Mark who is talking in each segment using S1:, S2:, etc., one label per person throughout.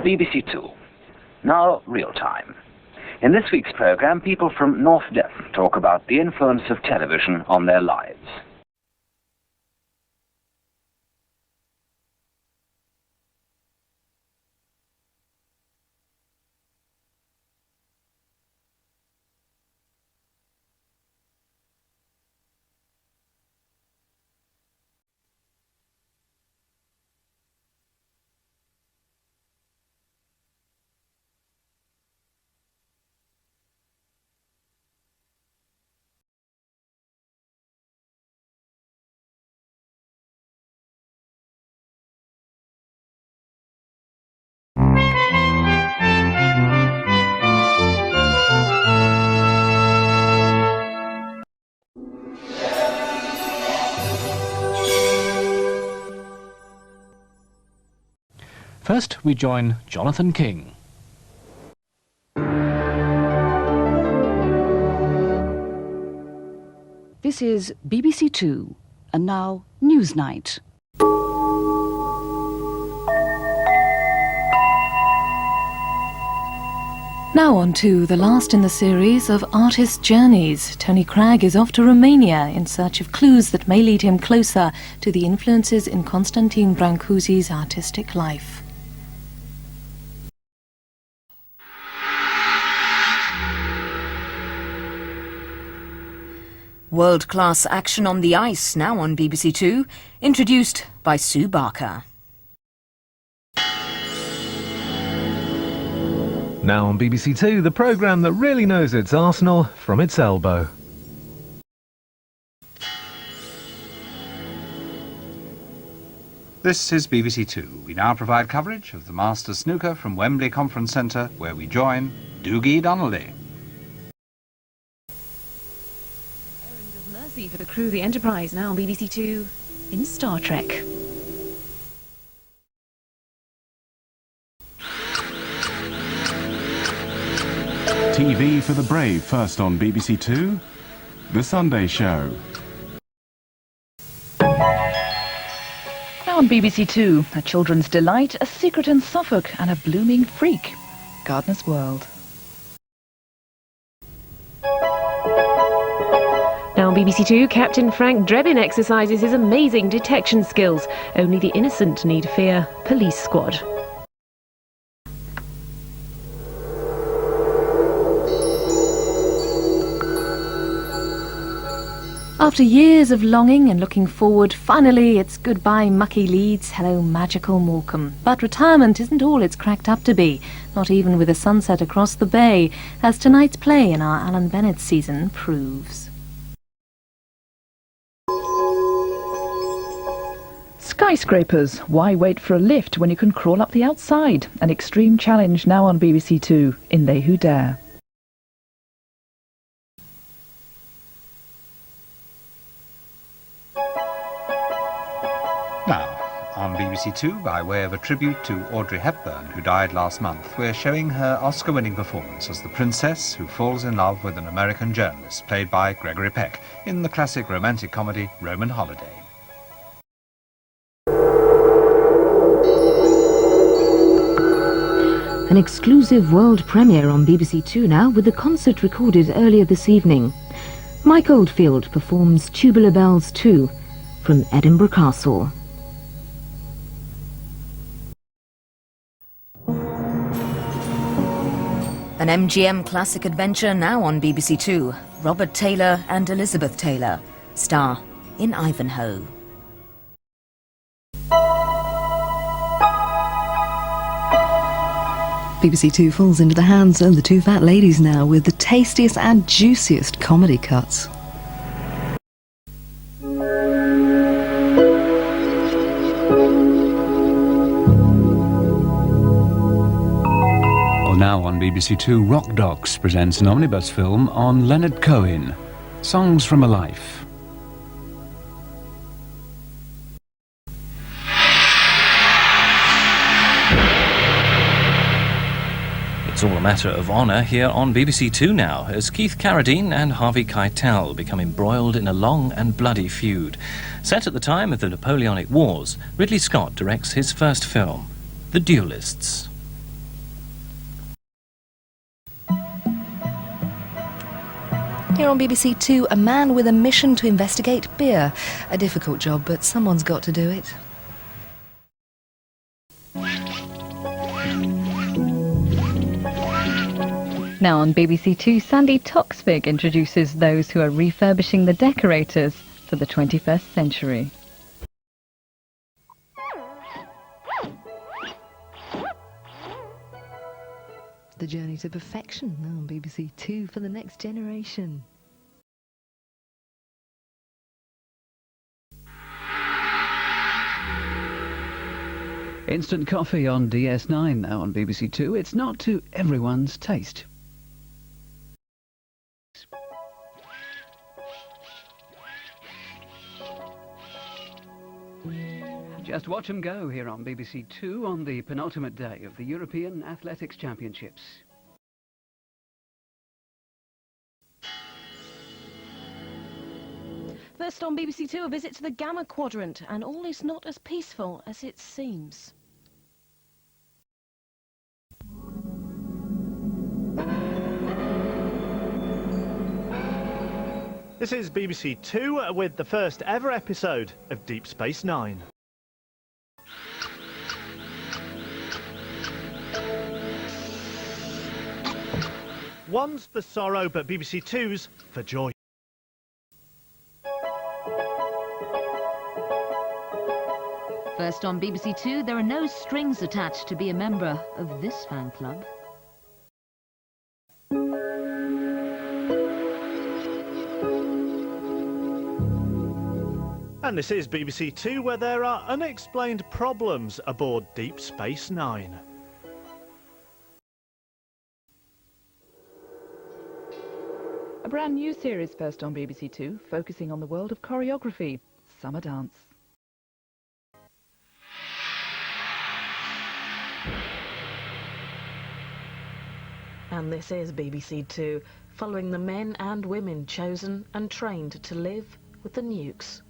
S1: BBC Two. Now, real time. In this week's programme, people from North Devon talk about the influence of television on their lives.
S2: First, we join Jonathan King.
S3: This is BBC Two, and now Newsnight.
S4: Now on to the last in the series of artist journeys. Tony Cragg is off to Romania in search of clues that may lead him closer to the influences in Constantin Brancusi's artistic life. World-class action on the ice, now on BBC Two, introduced by Sue Barker.
S5: Now on BBC Two, the programme that really knows its Arsenal from its elbow.
S6: This is BBC Two. We now provide coverage of the Masters Snooker from Wembley Conference Centre, where we join Dougie Donnelly.
S7: Errand of mercy for the crew of the Enterprise, now on BBC Two in Star Trek.
S8: TV for the brave, first on BBC Two, The Sunday Show.
S9: Now on BBC Two, a children's delight, a secret in Suffolk and a blooming freak. Gardener's World.
S7: Now on BBC Two, Captain Frank Drebin exercises his amazing detection skills. Only the innocent need fear Police Squad.
S4: After years of longing and looking forward, finally it's goodbye mucky Leeds, hello magical Morecambe. But retirement isn't all it's cracked up to be, not even with a sunset across the bay, as tonight's play in our Alan Bennett season proves.
S9: Skyscrapers. Why wait for a lift when you can crawl up the outside? An extreme challenge now on BBC Two in They Who Dare.
S6: Now, on BBC Two, by way of a tribute to Audrey Hepburn, who died last month, we're showing her Oscar-winning performance as the princess who falls in love with an American journalist, played by Gregory Peck, in the classic romantic comedy Roman Holiday.
S10: An exclusive world premiere on BBC Two now, with the concert recorded earlier this evening. Mike Oldfield performs Tubular Bells 2 from Edinburgh Castle.
S4: An MGM classic adventure now on BBC Two. Robert Taylor and Elizabeth Taylor star in Ivanhoe.
S11: BBC Two falls into the hands of the two fat ladies now with the tastiest and juiciest comedy cuts.
S12: Now on BBC Two, Rock Docs presents an omnibus film on Leonard Cohen, Songs from a Life.
S13: It's all a matter of honour here on BBC Two now, as Keith Carradine and Harvey Keitel become embroiled in a long and bloody feud. Set at the time of the Napoleonic Wars, Ridley Scott directs his first film, The Duelists.
S11: Here on BBC Two, a man with a mission to investigate beer. A difficult job, but someone's got to do it.
S14: Now on BBC Two, Sandy Toksvig introduces those who are refurbishing the decorators for the 21st century.
S11: The journey to perfection now on BBC Two for the next generation.
S15: Instant coffee on DS9 now on BBC Two. It's not to everyone's taste. Just watch them go here on BBC Two on the penultimate day of the European Athletics Championships.
S7: First on BBC Two, a visit to the Gamma Quadrant, and all is not as peaceful as it seems.
S16: This is BBC Two with the first ever episode of Deep Space Nine. One's for sorrow, but BBC Two's for joy.
S10: First on BBC Two, there are no strings attached to be a member of this fan club.
S16: And this is BBC Two, where there are unexplained problems aboard Deep Space Nine.
S9: A brand new series first on BBC Two, focusing on the world of choreography, Summer Dance.
S17: And this is BBC Two, following the men and women chosen and trained to live with the nukes.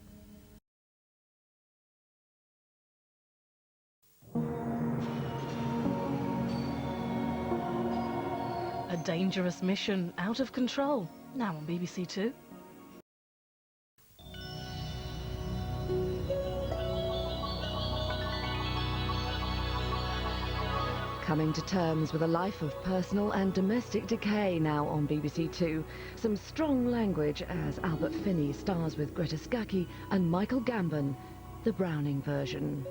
S17: A dangerous mission, out of control, now on BBC Two.
S10: Coming to terms with a life of personal and domestic decay now on BBC Two. Some strong language as Albert Finney stars with Greta Scacchi and Michael Gambon, the Browning version.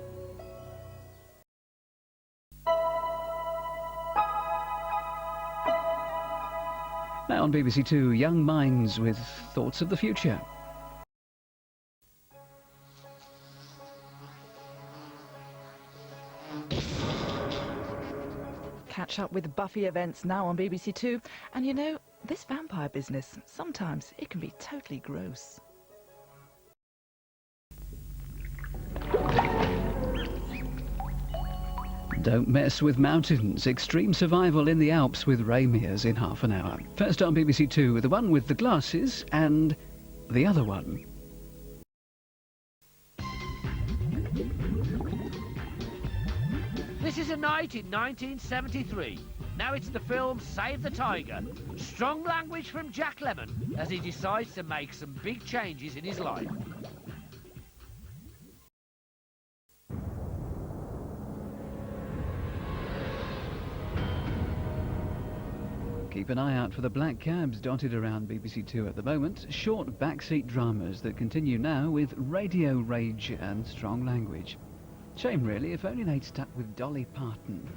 S15: Now on BBC Two, young minds with thoughts of the future.
S9: Catch up with Buffy events now on BBC Two. And you know, this vampire business, sometimes it can be totally gross.
S15: Don't mess with mountains. Extreme survival in the Alps with Ray Mears in half an hour. First on BBC Two, the one with the glasses and the other one.
S18: This is a night in 1973. Now it's the film Save the Tiger. Strong language from Jack Lemmon as he decides to make some big changes in his life.
S15: Keep an eye out for the black cabs dotted around BBC Two at the moment. Short backseat dramas that continue now with radio rage and strong language. Shame really, if only they'd stuck with Dolly Parton.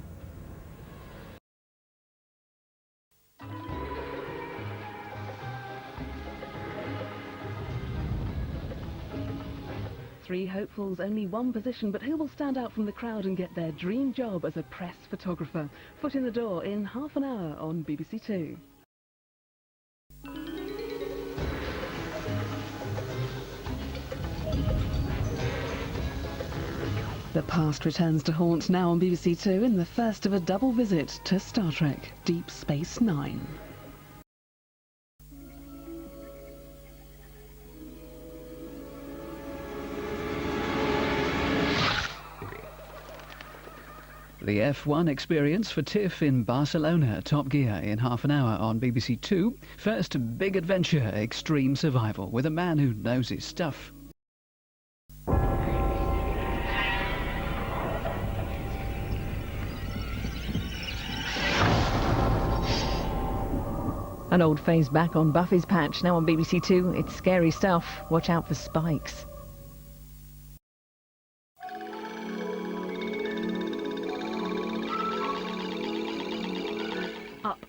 S9: Three hopefuls, only one position, but who will stand out from the crowd and get their dream job as a press photographer? Foot in the door in half an hour on BBC Two. The past returns to haunt now on BBC Two in the first of a double visit to Star Trek Deep Space Nine.
S15: The F1 experience for Tiff in Barcelona, Top Gear in half an hour on BBC Two. First, big adventure, extreme survival with a man who knows his stuff.
S19: An old phase back on Buffy's patch, now on BBC Two. It's scary stuff. Watch out for spikes.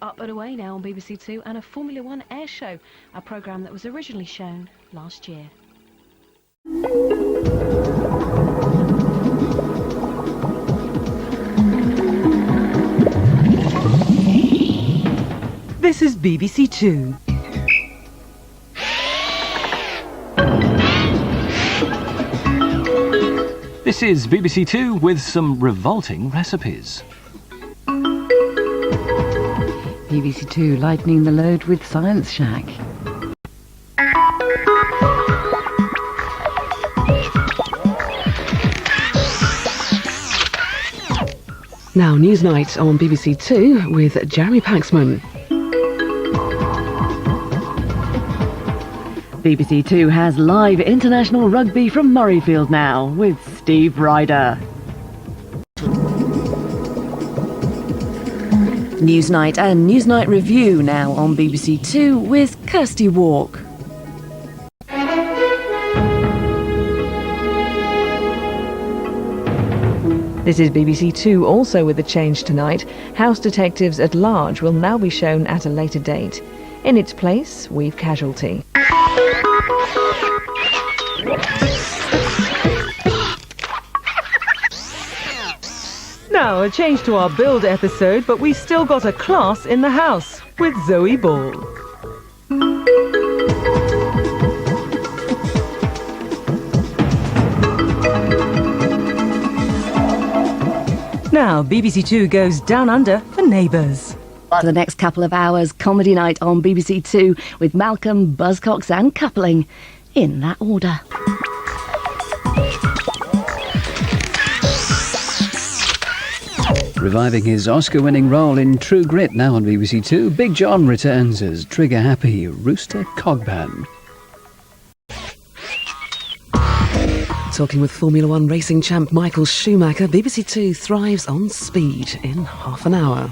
S4: Up and Away now on BBC Two, and a Formula One air show, a programme that was originally shown last year.
S20: This is BBC Two.
S2: This is BBC Two with some revolting recipes.
S14: BBC Two lightening the load with Science Shack.
S9: Now, Newsnight on BBC Two with Jeremy Paxman.
S19: BBC Two has live international rugby from Murrayfield now with Steve Ryder. Newsnight and Newsnight Review now on BBC Two with Kirsty Walk. This is BBC Two, also with a change tonight. House Detectives at Large will now be shown at a later date. In its place, we've Casualty.
S20: Now, a change to our Build episode, but we still got a class in the house with Zoe Ball. Now, BBC Two goes down under for Neighbours.
S19: For the next couple of hours, comedy night on BBC Two with Malcolm, Buzzcocks and Coupling, in that order.
S12: Reviving his Oscar-winning role in True Grit now on BBC Two, Big John returns as trigger-happy Rooster Cogburn.
S9: Talking with Formula One racing champ Michael Schumacher, BBC Two thrives on speed in half an hour.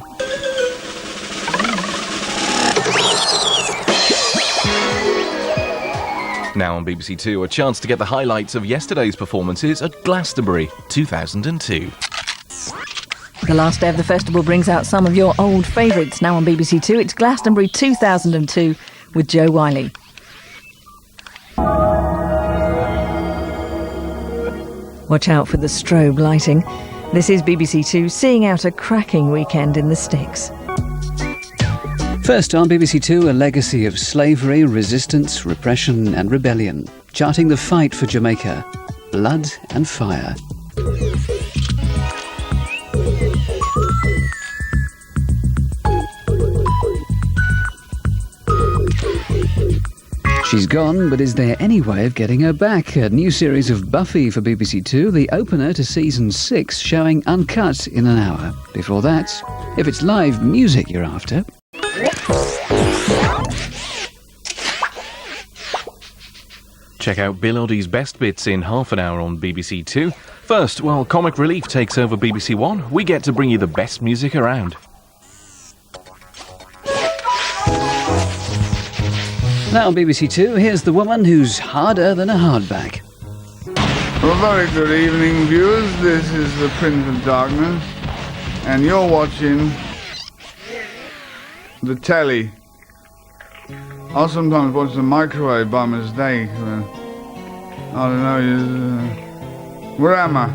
S21: Now on BBC Two, a chance to get the highlights of yesterday's performances at Glastonbury 2002.
S19: The last day of the festival brings out some of your old favourites. Now on BBC Two, it's Glastonbury 2002 with Joe Wiley. Watch out for the strobe lighting. This is BBC Two seeing out a cracking weekend in the sticks.
S12: First on BBC Two, a legacy of slavery, resistance, repression and rebellion, charting the fight for Jamaica. Blood and Fire. She's gone, but is there any way of getting her back? A new series of Buffy for BBC Two, the opener to Season 6, showing uncut in an hour. Before that, if it's live music you're after...
S21: Check out Bill Oddie's best bits in half an hour on BBC Two. First, while Comic Relief takes over BBC One, we get to bring you the best music around.
S12: Now on BBC Two, here's the woman who's harder than a hardback.
S22: Well, very good evening, viewers. This is the Prince of Darkness, and you're watching the telly. I sometimes watch the microwave by mistake. I don't know, where am I?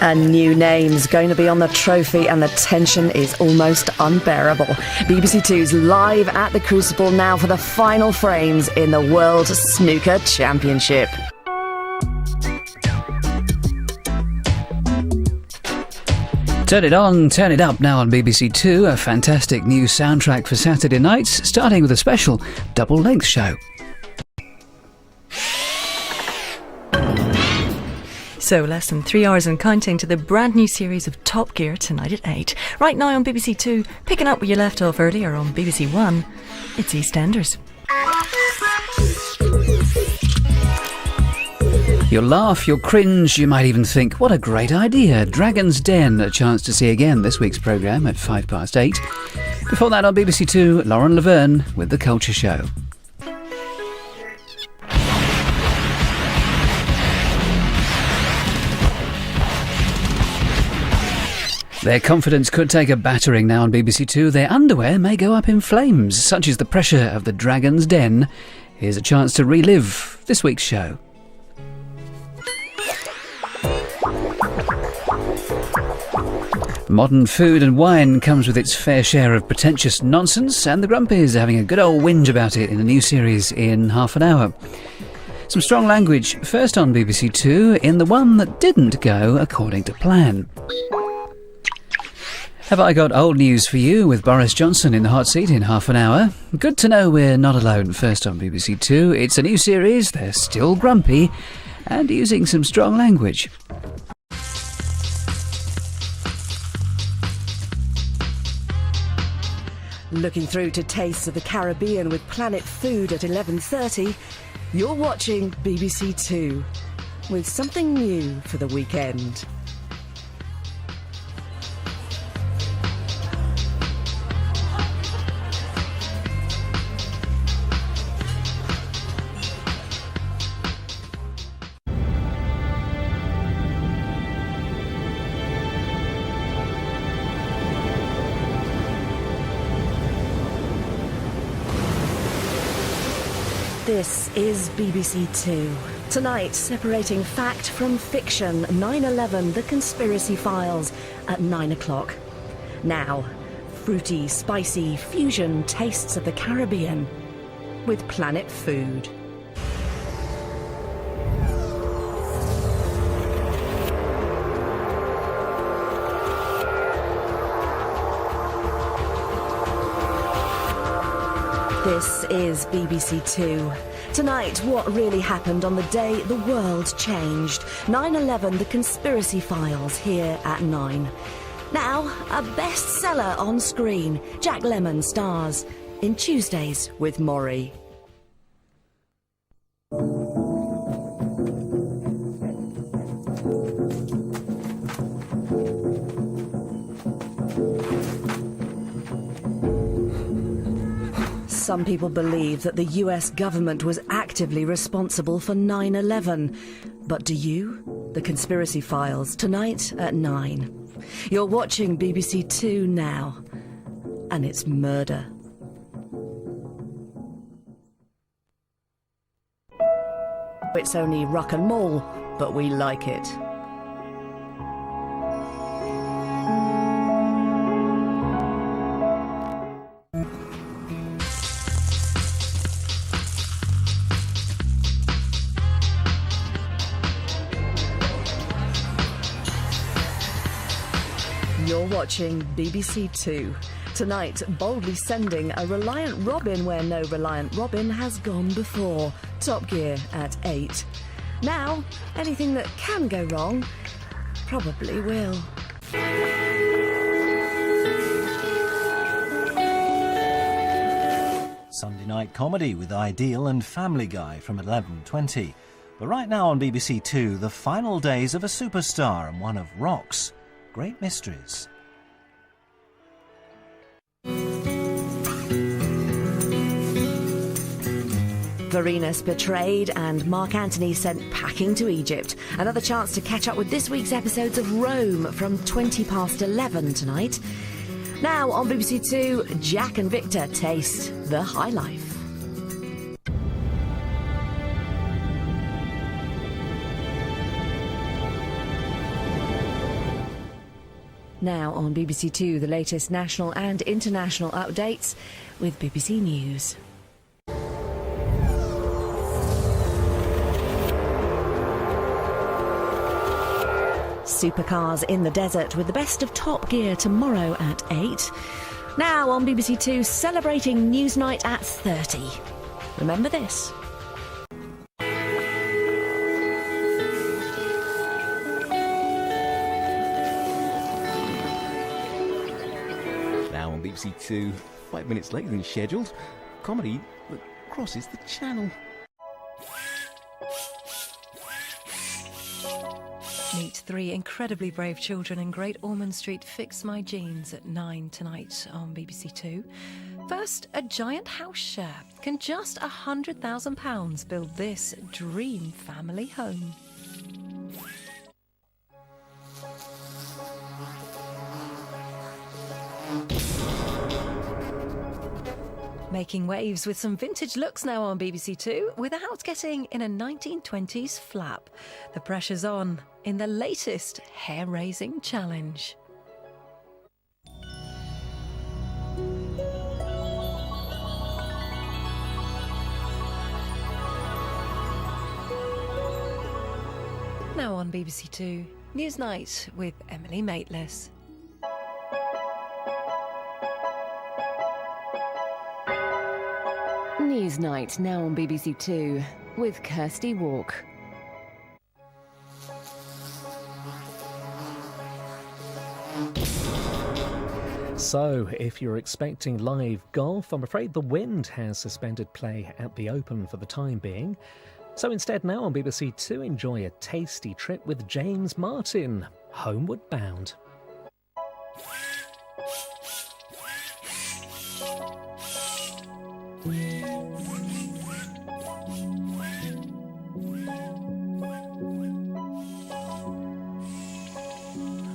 S19: A new name's going to be on the trophy and the tension is almost unbearable. BBC Two's live at the Crucible now for the final frames in the World Snooker Championship.
S12: Turn it on, turn it up now on BBC Two, a fantastic new soundtrack for Saturday nights, starting with a special double-length show.
S1: So, less than 3 hours and counting to the brand new series of Top Gear tonight at 8. Right now on BBC 2, picking up where you left off earlier on BBC 1, it's EastEnders.
S12: You'll laugh, you'll cringe, you might even think, what a great idea. Dragon's Den, a chance to see again this week's programme at 8:05. Before that on BBC 2, Lauren Laverne with The Culture Show. Their confidence could take a battering now on BBC 2. Their underwear may go up in flames. Such is the pressure of the Dragon's Den. Here's a chance to relive this week's show. Modern food and wine comes with its fair share of pretentious nonsense, and the Grumpies are having a good old whinge about it in a new series in half an hour. Some strong language first on BBC 2 in the one that didn't go according to plan. Have I got old news for you with Boris Johnson in the hot seat in half an hour? Good to know we're not alone first on BBC 2. It's a new series, they're still grumpy, and using some strong language.
S3: Looking through to Tastes of the Caribbean with Planet Food at 11:30, you're watching BBC 2 with something new for the weekend. This is BBC 2. Tonight, separating fact from fiction, 9/11, The Conspiracy Files, at 9 o'clock. Now, fruity, spicy fusion tastes of the Caribbean with Planet Food. This is BBC 2. Tonight, what really happened on the day the world changed. 9/11, The Conspiracy Files, here at 9. Now, a bestseller on screen. Jack Lemmon stars in Tuesdays with Maury. Some people believe that the US government was actively responsible for 9/11. But do you? The Conspiracy Files, tonight at 9. You're watching BBC 2 now, and it's murder. It's only rock and roll, but we like it. You're watching BBC 2. Tonight, boldly sending a Reliant Robin where no Reliant Robin has gone before. Top Gear at 8. Now, anything that can go wrong probably will.
S23: Sunday night comedy with Ideal and Family Guy from 11:20. But right now on BBC 2, the final days of a superstar and one of rock's great mysteries.
S3: Varenus betrayed and Mark Antony sent packing to Egypt. Another chance to catch up with this week's episodes of Rome from 11:20 tonight. Now on BBC 2, Jack and Victor taste the high life. Now on BBC 2, the latest national and international updates with BBC News. Supercars in the desert with the best of Top Gear tomorrow at 8. Now on BBC 2, celebrating Newsnight at 30. Remember this.
S5: BBC Two. 5 minutes later than scheduled. Comedy that crosses the channel.
S1: Meet three incredibly brave children in Great Ormond Street. Fix My Jeans at 9 tonight on BBC Two. First, a giant house share. Can just £100,000 build this dream family home? Making waves with some vintage looks now on BBC Two without getting in a 1920s flap. The pressure's on in the latest hair-raising challenge. Now on BBC Two, Newsnight with Emily Maitlis.
S10: Newsnight now on BBC Two with Kirsty Walk.
S6: So, if you're expecting live golf, I'm afraid the wind has suspended play at the Open for the time being. So instead now on BBC Two, enjoy a tasty trip with James Martin, Homeward Bound.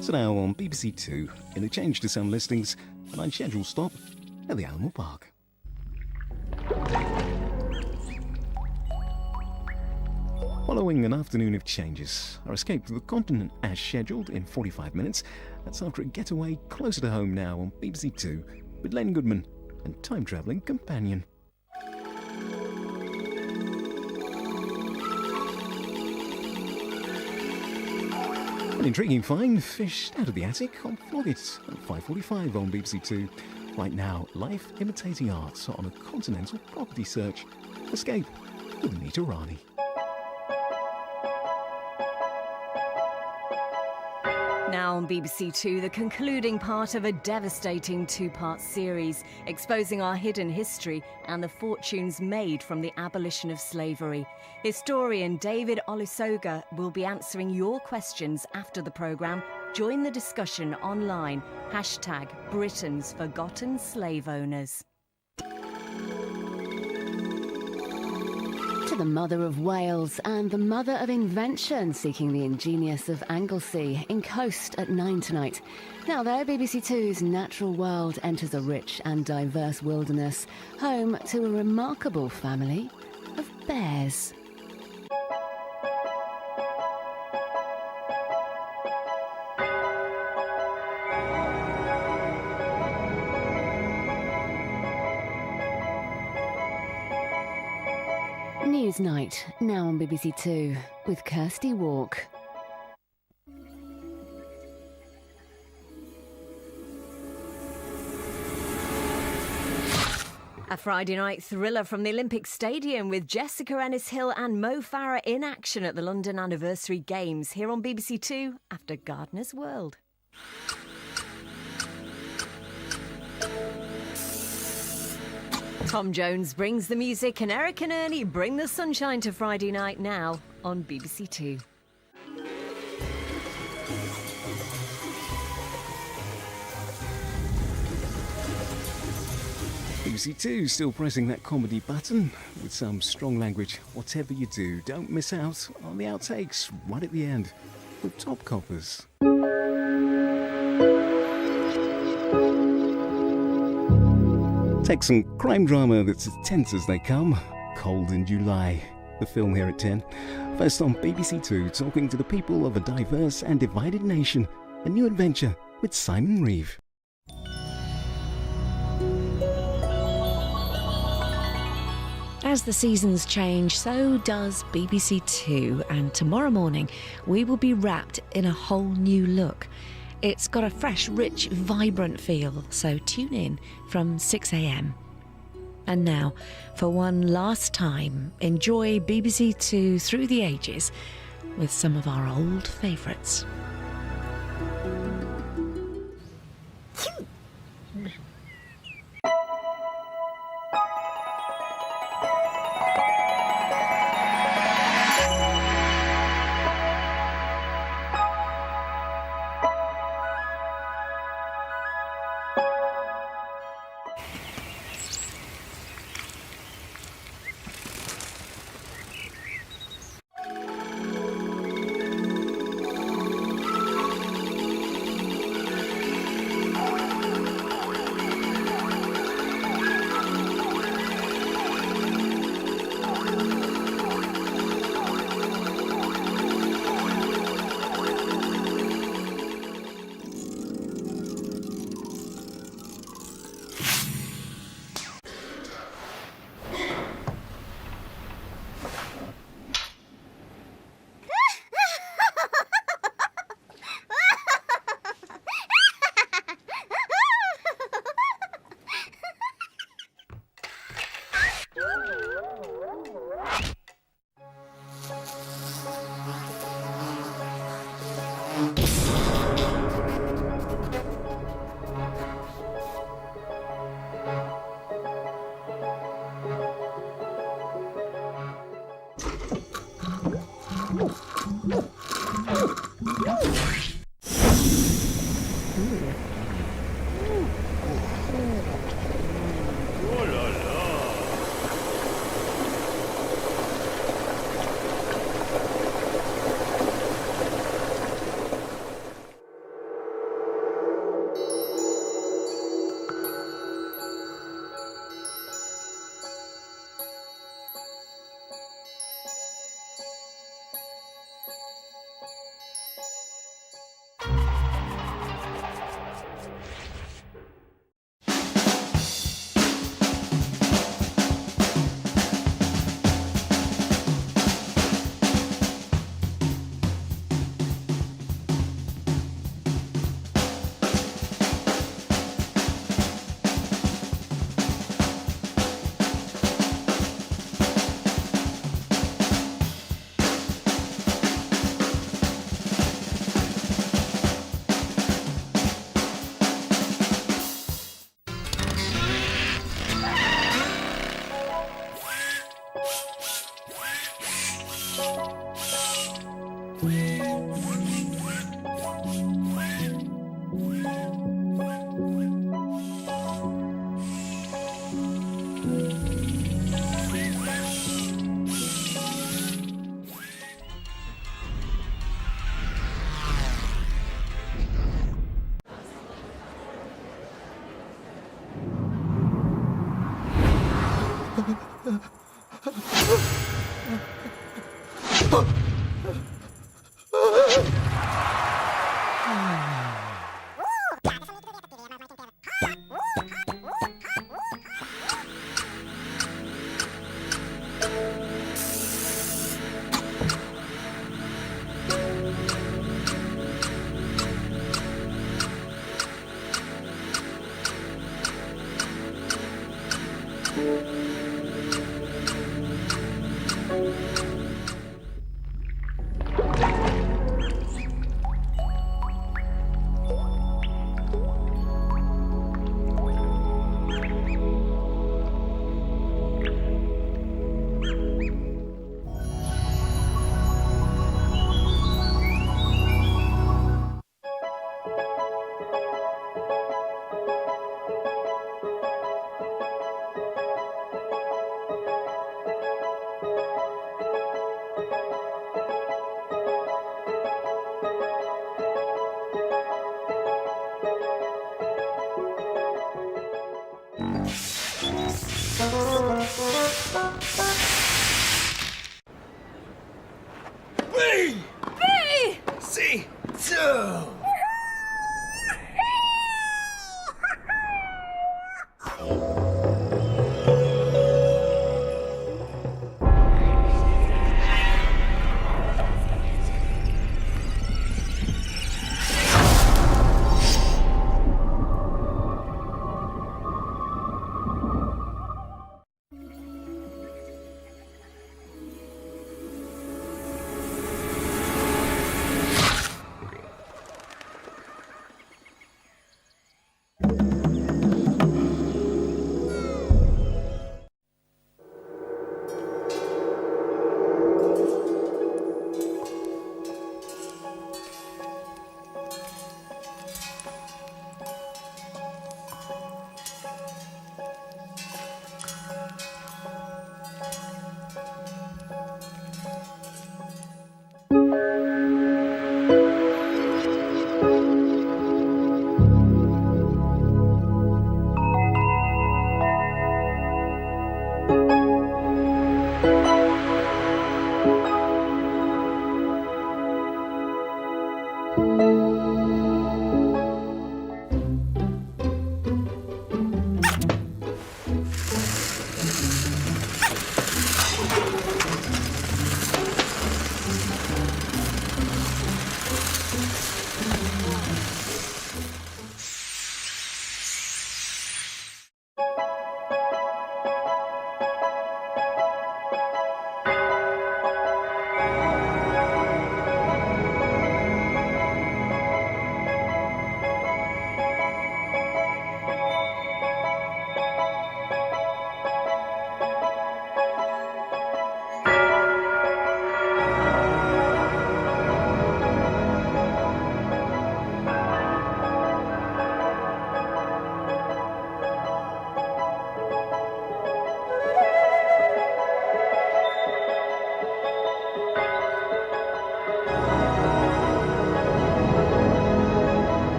S5: So now on BBC Two, in a change to some listings, an unscheduled stop at the Animal Park. Following an afternoon of changes, our escape to the continent as scheduled in 45 minutes. That's after a getaway closer to home now on BBC Two with Len Goodman and time-travelling companion. An intriguing find fished out of the attic on Flogget at 5:45 on BBC Two. Right now, life imitating art on a continental property search. Escape with Anita Rani.
S3: Now on BBC Two, the concluding part of a devastating two-part series exposing our hidden history and the fortunes made from the abolition of slavery. Historian David Olusoga will be answering your questions after the programme. Join the discussion online. Hashtag Britain's Forgotten Slave Owners. To the mother of Wales and the mother of invention, seeking the ingenious of Anglesey in Coast at 9 tonight. Now there, BBC Two's Natural World enters a rich and diverse wilderness, home to a remarkable family of bears. Newsnight, now on BBC Two, with Kirsty Walk. A Friday night thriller from the Olympic Stadium with Jessica Ennis-Hill and Mo Farah in action at the London Anniversary Games here on BBC Two after Gardener's World. Tom Jones brings the music and Eric and Ernie bring the sunshine to Friday night now on BBC Two.
S5: BBC Two still pressing that comedy button with some strong language. Whatever you do, don't miss out on the outtakes right at the end with Top Coppers. Texan crime drama that's as tense as they come. Cold in July. The film here at 10. First on BBC Two, talking to the people of a diverse and divided nation. A new adventure with Simon Reeve.
S8: As the seasons change, so does BBC Two, and tomorrow morning we will be wrapped in a whole new look. It's got a fresh, rich, vibrant feel, so tune in from 6 a.m. And now, for one last time, enjoy BBC Two Through the Ages with some of our old favourites.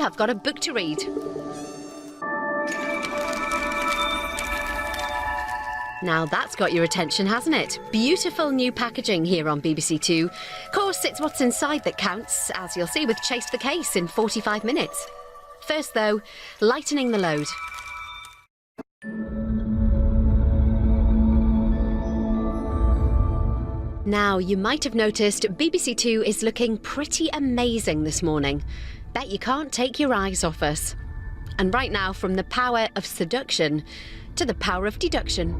S7: have got a book to read. Now that's got your attention, hasn't it? Beautiful new packaging here on BBC Two. Of course, it's what's inside that counts, as you'll see with Chase the Case in 45 minutes. First, though, lightening the load. Now, you might have noticed BBC Two is looking pretty amazing this morning. Bet you can't take your eyes off us. And right now, from the power of seduction to the power of deduction.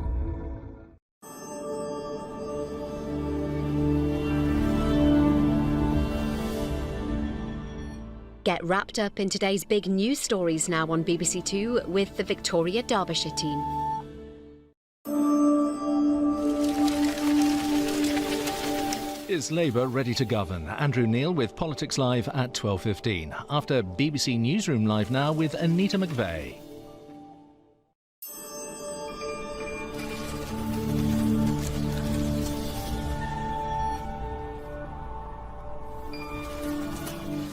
S7: Get wrapped up in today's big news stories now on BBC Two with the Victoria Derbyshire team.
S11: Is Labour ready to govern? Andrew Neil with Politics Live at 12:15. After BBC Newsroom Live now with Anita McVeigh.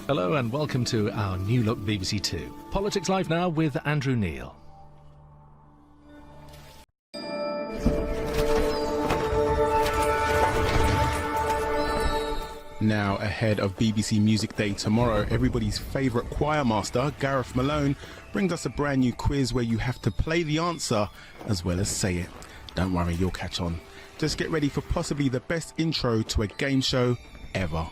S11: Hello and welcome to our new look BBC Two. Politics Live now with Andrew Neil.
S13: Now, ahead of BBC Music Day tomorrow, everybody's favourite choir master, Gareth Malone, brings us a brand new quiz where you have to play the answer as well as say it. Don't worry, you'll catch on. Just get ready for possibly the best intro to a game show ever.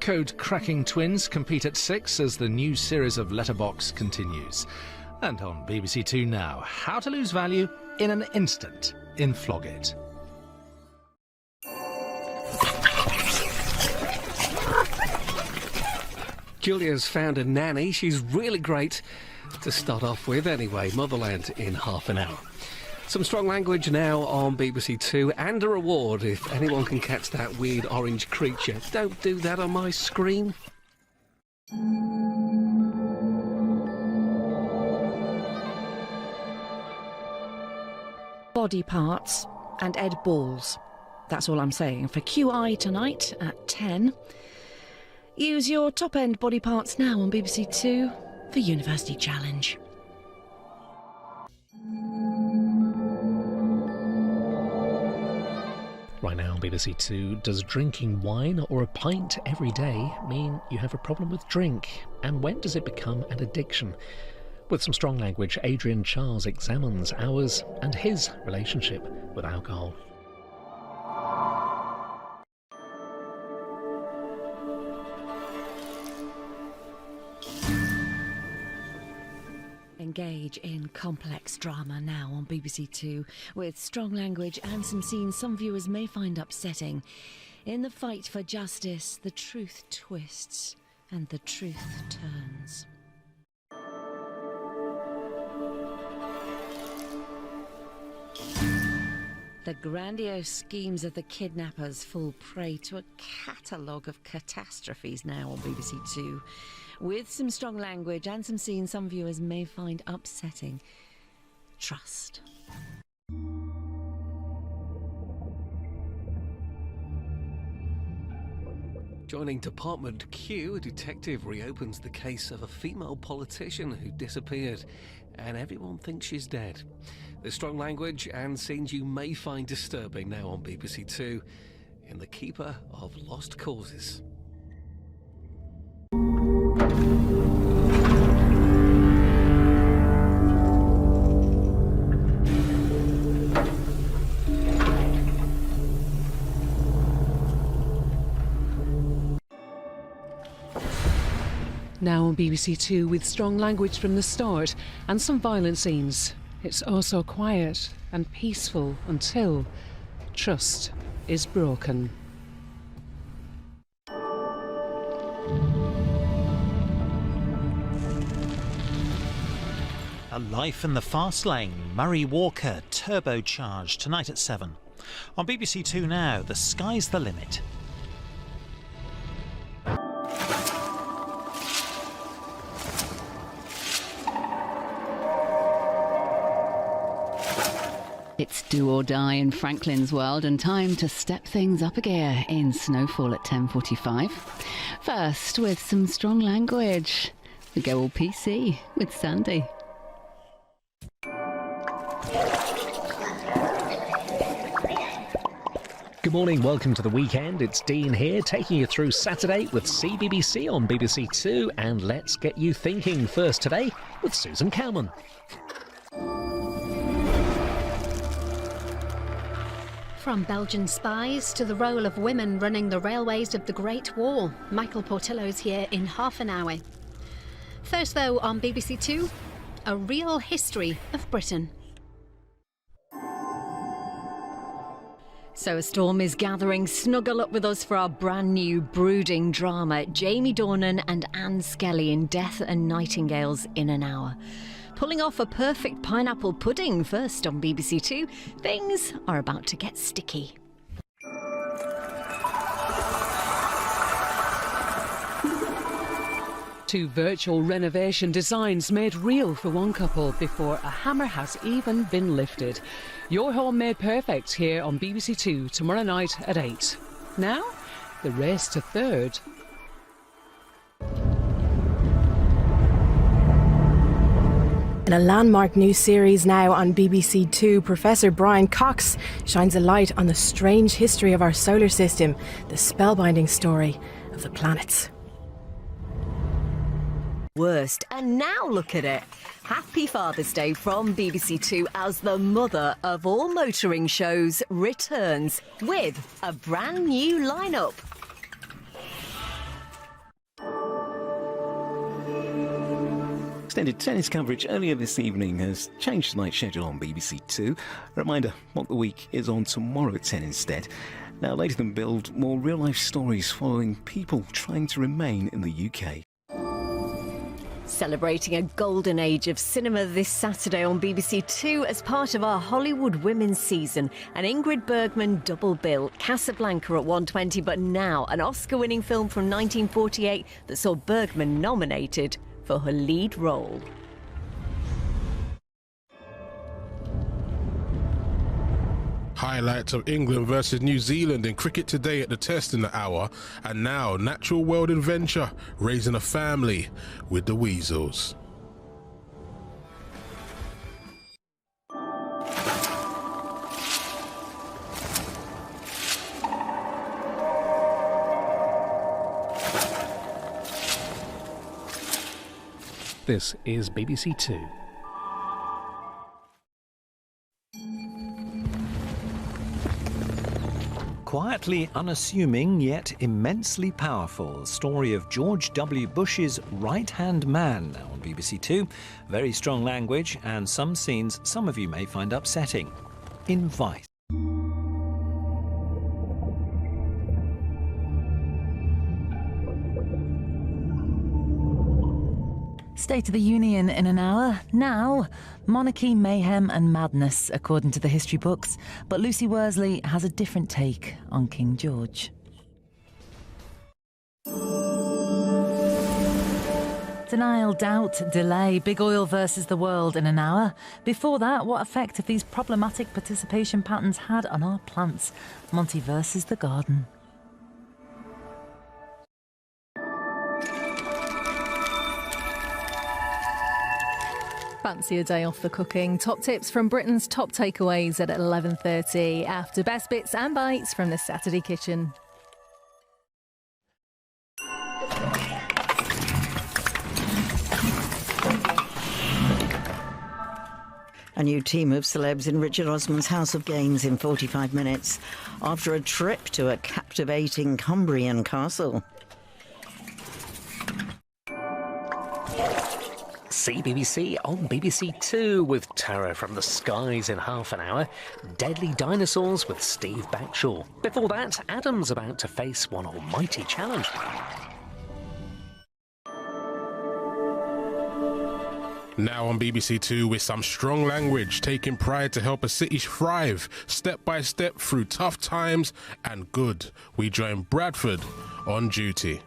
S11: Code-cracking twins compete at 6 as the new series of Letterbox continues. And on BBC Two now, how to lose value in an instant in Flog It.
S24: Julia's found a nanny. She's really great to start off with anyway. Motherland in half an hour. Some strong language now on BBC Two, and a reward if anyone can catch that weird orange creature. Don't do that on my screen.
S25: Body parts and Ed balls. That's all I'm saying. For QI tonight at 10. Use your top-end body parts now on BBC Two for University Challenge.
S6: Right now on BBC Two, does drinking wine or a pint every day mean you have a problem with drink? And when does it become an addiction? With some strong language, Adrian Charles examines ours and his relationship with alcohol.
S25: Engage in complex drama now on BBC Two with strong language and some scenes some viewers may find upsetting. In the fight for justice, the truth twists and the truth turns. The grandiose schemes of the kidnappers fall prey to a catalogue of catastrophes now on BBC Two, with some strong language and some scenes some viewers may find upsetting. Trust.
S24: Joining Department Q, a detective reopens the case of a female politician who disappeared, and everyone thinks she's dead. There's strong language and scenes you may find disturbing now on BBC Two in The Keeper of Lost Causes.
S26: Now on BBC Two with strong language from the start and some violent scenes. It's also quiet and peaceful until trust is broken.
S23: A Life in the Fast Lane, Murray Walker, turbocharged tonight at 7. On BBC Two now, the sky's the limit.
S2: It's do or die in Franklin's world, and time to step things up a gear in Snowfall at 10:45. First, with some strong language, we go all PC with Sandy.
S6: Good morning, welcome to the weekend. It's Dean here, taking you through Saturday with CBBC on BBC Two, and let's get you thinking first today with Susan Cowman.
S7: From Belgian spies to the role of women running the railways of the Great Wall, Michael Portillo's here in half an hour. First though, on BBC Two, a real history of Britain. So a storm is gathering. Snuggle up with us for our brand new brooding drama, Jamie Dornan and Anne Skelly in Death and Nightingales in an hour. Pulling off a perfect pineapple pudding first on BBC Two, things are about to get sticky.
S26: Two virtual renovation designs made real for one couple before a hammer has even been lifted. Your Home Made Perfect here on BBC Two tomorrow night at 8. Now, the race to third.
S4: In a landmark new series now on BBC Two, Professor Brian Cox shines a light on the strange history of our solar system, the spellbinding story of the planets.
S1: Worst, and now look at it. Happy Father's Day from BBC Two as the mother of all motoring shows returns with a brand new lineup.
S5: Extended tennis coverage earlier this evening has changed tonight's schedule on BBC Two. A reminder, Mock the Week is on tomorrow at 10 instead. Now, later than build, more real-life stories following people trying to remain in the UK.
S1: Celebrating a golden age of cinema this Saturday on BBC Two as part of our Hollywood Women's season. An Ingrid Bergman double bill, Casablanca at 1:20, but now an Oscar-winning film from 1948 that saw Bergman nominated for her lead role.
S13: Highlights of England versus New Zealand in cricket today at the Test in the hour, and now natural world adventure, raising a family with the weasels.
S6: This is BBC Two.
S23: Quietly unassuming yet immensely powerful story of George W. Bush's right-hand man now on BBC Two. Very strong language and some scenes some of you may find upsetting. In Vice.
S15: State of the Union in an hour. Now, monarchy, mayhem and madness, according to the history books. But Lucy Worsley has a different take on King George. Denial, doubt, delay. Big oil versus the world in an hour. Before that, what effect have these problematic participation patterns had on our plants? Monty versus the garden.
S16: Fancy a day off the cooking. Top tips from Britain's top takeaways at 11:30 after best bits and bites from the Saturday kitchen.
S17: A new team of celebs in Richard Osman's House of Games in 45 minutes after a trip to a captivating Cumbrian castle.
S6: CBBC on BBC Two with Terror from the Skies in half an hour. Deadly Dinosaurs with Steve Backshall. Before that, Adam's about to face one almighty challenge.
S13: Now on BBC Two with some strong language, taking pride to help a city thrive, step by step through tough times and good. We join Bradford on duty.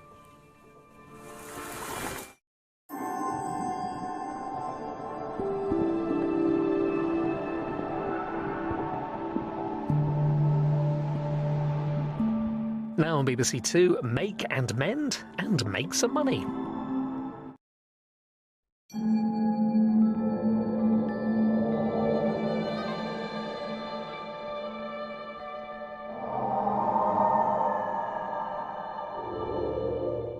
S6: Now on BBC Two, make and mend and make some money.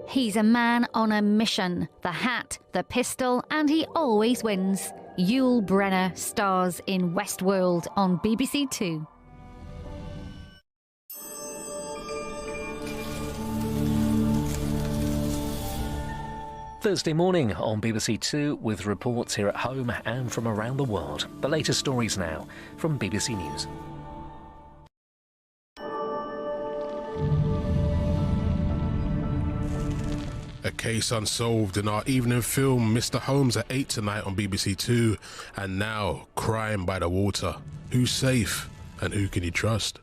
S9: He's a man on a mission. The hat, the pistol, and he always wins. Yul Brynner stars in Westworld on BBC Two.
S6: Thursday morning on BBC Two with reports here at home and from around the world. The latest stories now from BBC News.
S13: A case unsolved in our evening film Mr. Holmes at 8 tonight on BBC Two. And now, crime by the water. Who's safe and who can you trust?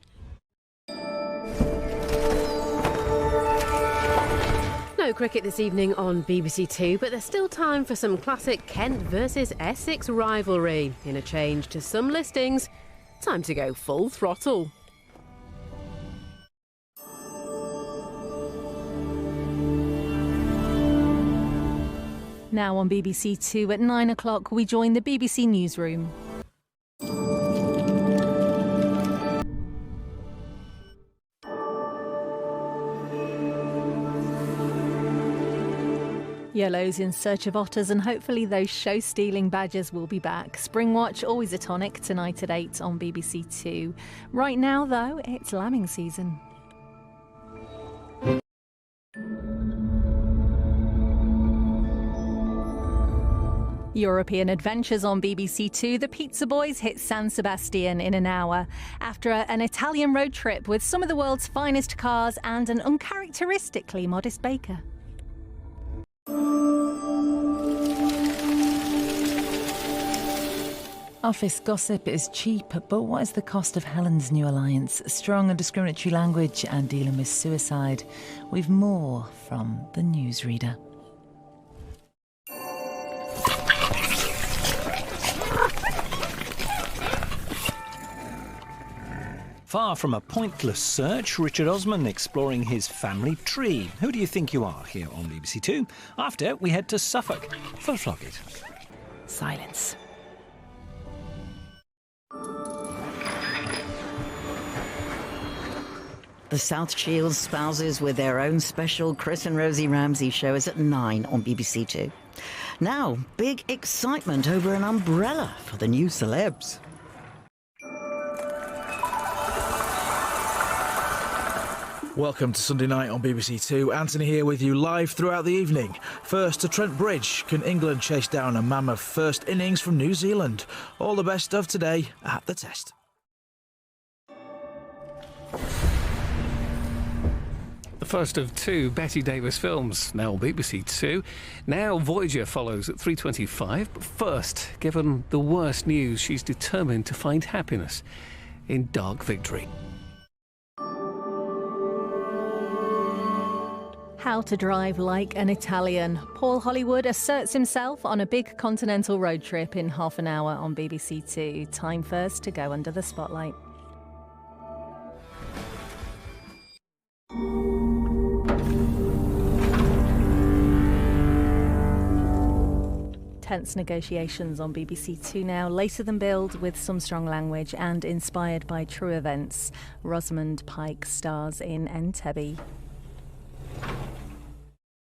S14: No cricket this evening on BBC Two, but there's still time for some classic Kent versus Essex rivalry. In a change to some listings, time to go full throttle.
S16: Now on BBC Two at 9 o'clock, we join the BBC Newsroom. Yellow's in search of otters, and hopefully those show-stealing badgers will be back. Springwatch, always a tonic, tonight at 8 on BBC Two. Right now, though, it's lambing season. European Adventures on BBC Two. The Pizza Boys hit San Sebastian in an hour after an Italian road trip with some of the world's finest cars and an uncharacteristically modest baker.
S15: Office gossip is cheap, but what is the cost of Helen's new alliance? Strong and discriminatory language and dealing with suicide. We've more from the newsreader.
S23: Far from a pointless search, Richard Osman exploring his family tree. Who do you think you are here on BBC Two? After, we head to Suffolk for Flogget.
S15: Silence.
S17: The South Shields spouses with their own special Chris and Rosie Ramsey show is at 9 on BBC Two. Now, big excitement over an umbrella for the new celebs.
S18: Welcome to Sunday Night on BBC Two. Anthony here with you live throughout the evening. First to Trent Bridge. Can England chase down a mammoth first innings from New Zealand? All the best of today at the Test.
S24: The first of two Betty Davis films, now on BBC Two. Now Voyager follows at 3:25. But first, given the worst news, she's determined to find happiness in Dark Victory.
S16: How to drive like an Italian. Paul Hollywood asserts himself on a big continental road trip in half an hour on BBC Two. Time first to go under the spotlight. Tense negotiations on BBC Two now, later than billed with some strong language and inspired by true events. Rosamund Pike stars in Entebbe.